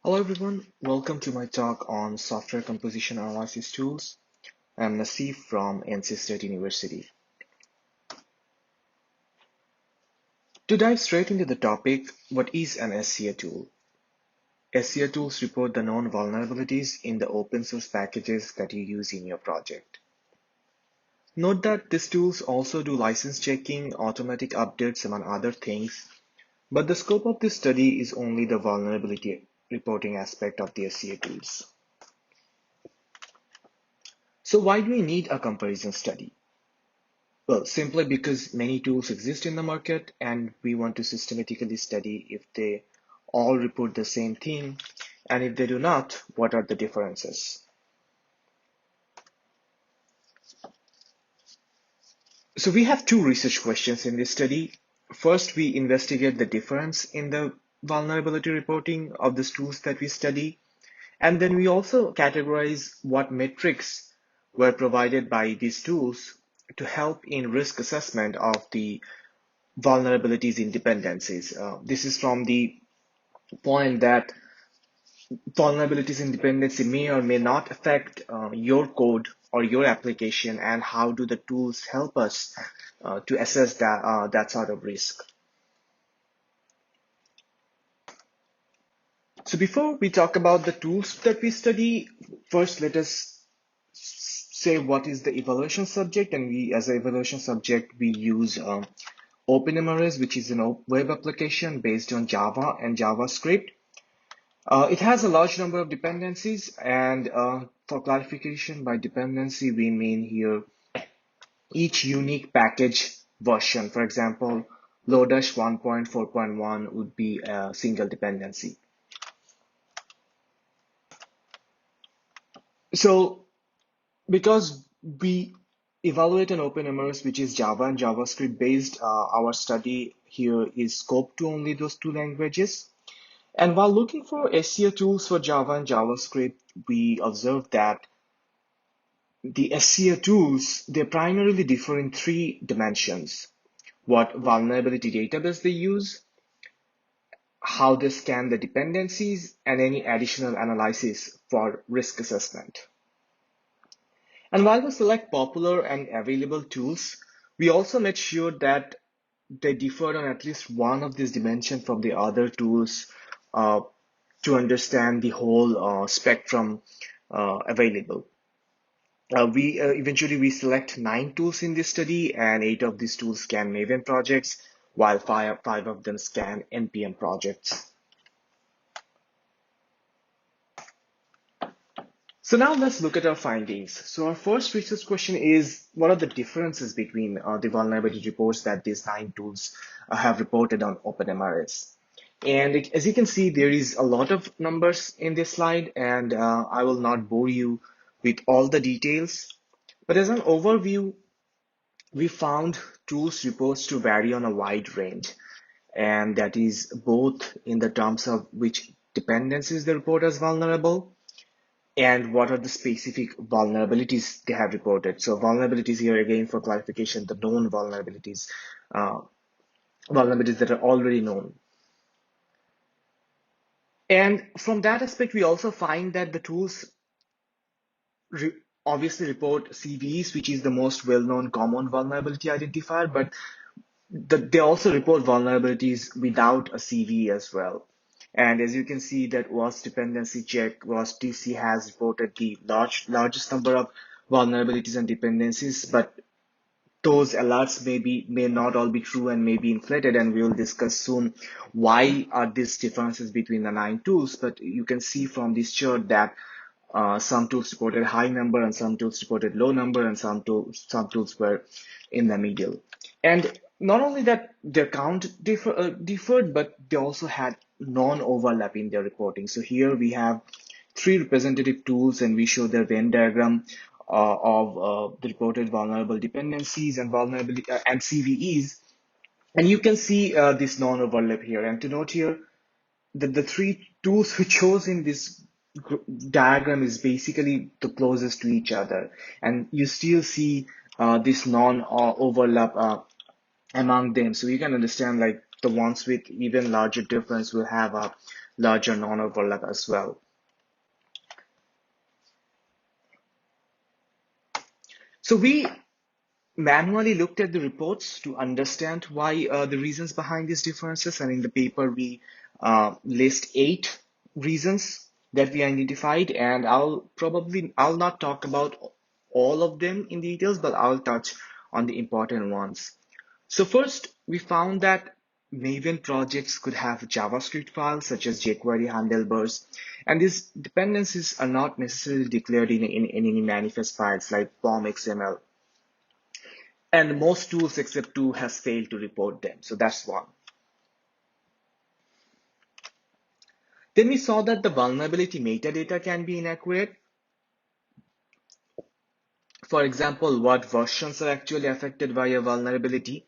Hello everyone, welcome to my talk on software composition analysis tools. I'm Nasif from NC State University. To dive straight into the topic, what is an SCA tool? SCA tools report the known vulnerabilities in the open source packages that you use in your project. Note that these tools also do license checking, automatic updates, among other things, but the scope of this study is only the vulnerability reporting aspect of the SCA tools. So why do we need a comparison study? Well, simply because many tools exist in the market and we want to systematically study if they all report the same thing, and if they do not, what are the differences? So we have two research questions in this study. First, we investigate the difference in the vulnerability reporting of these tools that we study. And then we also categorize what metrics were provided by these tools to help in risk assessment of the vulnerabilities in dependencies. This is from the point that vulnerabilities in dependency may or may not affect your code or your application, and how do the tools help us to assess that sort of risk. So before we talk about the tools that we study, first let us say what is the evaluation subject, and we as an evaluation subject we use OpenMRS, which is a web application based on Java and JavaScript. It has a large number of dependencies, and for clarification, by dependency, we mean here each unique package version. For example, Lodash 1.4.1 would be a single dependency. So because we evaluate an OpenMRS, which is Java and JavaScript based, our study here is scoped to only those two languages. And while looking for SEO tools for Java and JavaScript, we observed that the SEO tools, they primarily differ in three dimensions: what vulnerability database they use, how they scan the dependencies, and any additional analysis for risk assessment. And while we select popular and available tools, we also made sure that they differ on at least one of these dimensions from the other tools uh, to understand the whole spectrum available. Eventually we select 9 tools in this study, and 8 of these tools scan Maven projects, while five of them scan NPM projects. So now let's look at our findings. So our first research question is, what are the differences between the vulnerability reports that these 9 tools have reported on OpenMRS? And as you can see, there is a lot of numbers in this slide, and I will not bore you with all the details. But as an overview, we found tools reports to vary on a wide range, and that is both in the terms of which dependencies they report as vulnerable and what are the specific vulnerabilities they have reported. So vulnerabilities here again for clarification, the known vulnerabilities, uh, vulnerabilities that are already known. And from that aspect, we also find that the tools re obviously report CVEs, which is the most well-known common vulnerability identifier, but they also report vulnerabilities without a CVE as well. And as you can see, that was dependency check, was TC has reported the largest number of vulnerabilities and dependencies, but those alerts may not all be true and may be inflated, and we will discuss soon why are these differences between the 9 tools. But you can see from this chart that some tools reported high number and some tools reported low number, and some tools were in the middle. And not only that, their count differed, but they also had non-overlap in their reporting. So here we have 3 representative tools, and we show their Venn diagram of the reported vulnerable dependencies and vulnerability and CVEs. And you can see this non-overlap here. And to note here that the 3 tools we chose in this diagram is basically the closest to each other, and you still see this non-overlap among them. So you can understand, like, the ones with even larger difference will have a larger non-overlap as well. So we manually looked at the reports to understand why the reasons behind these differences, and in the paper we list 8 reasons that we identified, and I'll not talk about all of them in details, but I'll touch on the important ones. So first, we found that Maven projects could have JavaScript files such as jQuery handlebars, and these dependencies are not necessarily declared in any manifest files like POM.xml. And most tools except 2 has failed to report them. So that's one. Then we saw that the vulnerability metadata can be inaccurate. For example, what versions are actually affected by a vulnerability.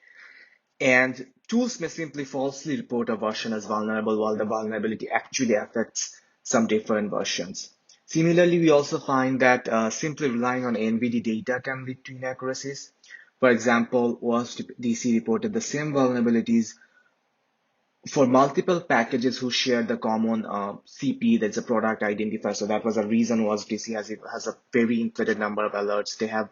And tools may simply falsely report a version as vulnerable while the vulnerability actually affects some different versions. Similarly, we also find that simply relying on NVD data can lead to inaccuracies. For example, OSDC reported the same vulnerabilities for multiple packages who share the common CP, that's a product identifier. So that was a reason OSDC has a very inflated number of alerts. They have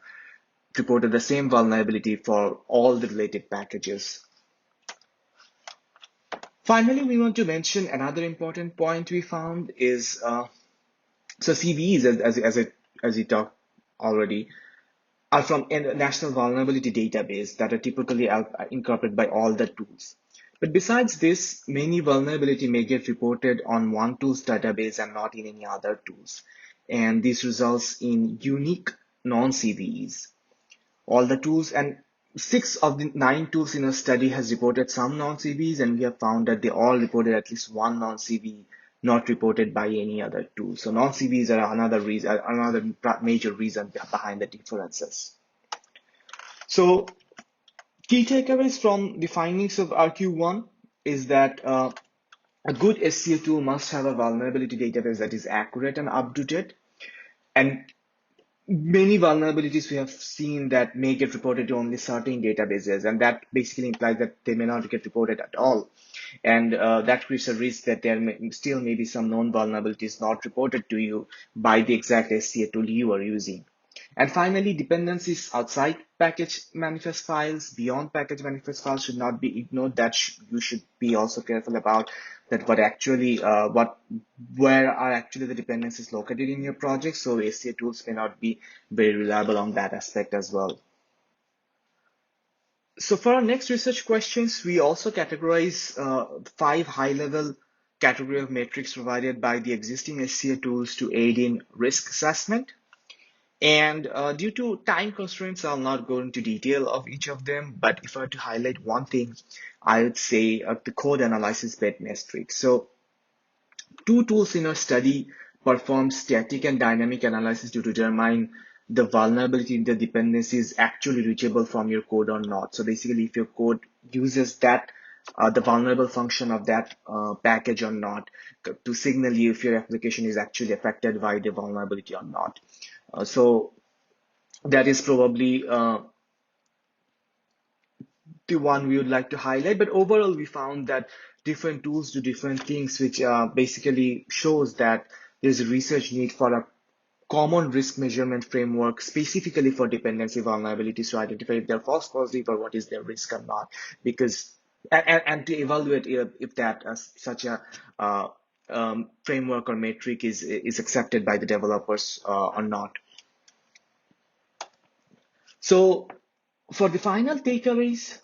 reported the same vulnerability for all the related packages. Finally, we want to mention another important point we found is so CVEs, as we talked already, are from a national vulnerability database that are typically incorporated by all the tools. But besides this, many vulnerability may get reported on one tool's database and not in any other tools. And this results in unique non-CVEs. All the tools, and 6 of the 9 tools in our study has reported some non-CVEs, and we have found that they all reported at least one non-CVE not reported by any other tool. So non-CVEs are another reason, another major reason behind the differences. So key takeaways from the findings of RQ1 is that a good SCA tool must have a vulnerability database that is accurate and up-to-date. And many vulnerabilities we have seen that may get reported to only certain databases, and that basically implies that they may not get reported at all. And that creates a risk that there still may be some known vulnerabilities not reported to you by the exact SCA tool you are using. And finally, dependencies outside package manifest files, beyond package manifest files should not be ignored. That you should be also careful about that where are actually the dependencies located in your project. So SCA tools may not be very reliable on that aspect as well. So for our next research questions, we also categorize 5 high-level category of metrics provided by the existing SCA tools to aid in risk assessment. And due to time constraints, I'll not go into detail of each of them. But if I were to highlight one thing, I would say the code analysis bed metrics. So 2 tools in our study perform static and dynamic analysis to determine the vulnerability in the dependency is actually reachable from your code or not. So basically, if your code uses that the vulnerable function of that package or not to signal you if your application is actually affected by the vulnerability or not. So that is probably the one we would like to highlight. But overall, we found that different tools do different things, which basically shows that there's a research need for a common risk measurement framework specifically for dependency vulnerabilities to identify if they're false positive or what is their risk or not, because and to evaluate if that such a framework or metric is accepted by the developers or not. So for the final takeaways,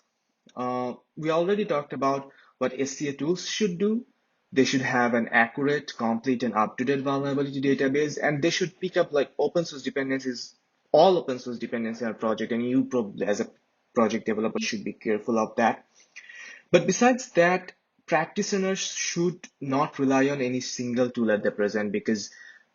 we already talked about what SCA tools should do. They should have an accurate, complete, and up-to-date vulnerability database, and they should pick up like open source dependencies, all open source dependencies in our project, and you probably as a project developer should be careful of that. But besides that, practitioners should not rely on any single tool at the present, because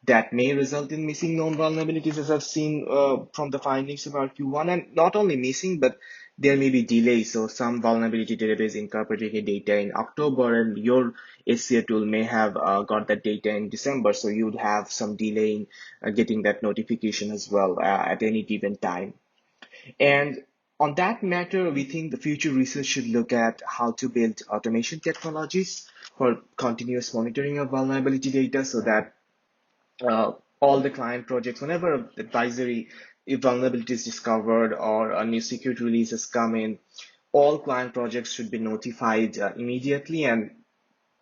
that may result in missing known vulnerabilities, as I've seen from the findings of RQ1, and not only missing, but there may be delays. So some vulnerability database incorporating data in October, and your SCA tool may have got that data in December. So you would have some delay in getting that notification as well at any given time. And On that matter, we think the future research should look at how to build automation technologies for continuous monitoring of vulnerability data so that all the client projects, whenever advisory if vulnerability is discovered or a new security release has come in, all client projects should be notified immediately, and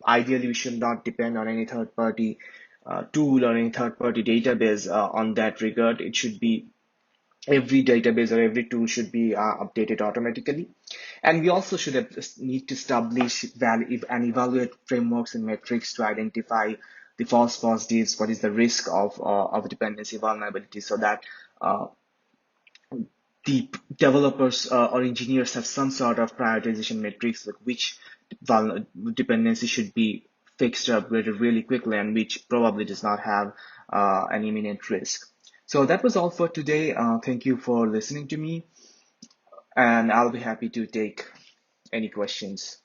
ideally we should not depend on any third party tool or any third party database on that regard. It should be every database or every tool should be updated automatically. And we also should need to establish value and evaluate frameworks and metrics to identify the false positives, what is the risk of dependency vulnerability, so that uh, the developers or engineers have some sort of prioritization metrics, like which dependency should be fixed or upgraded really quickly and which probably does not have an imminent risk. So that was all for today. Thank you for listening to me, and I'll be happy to take any questions.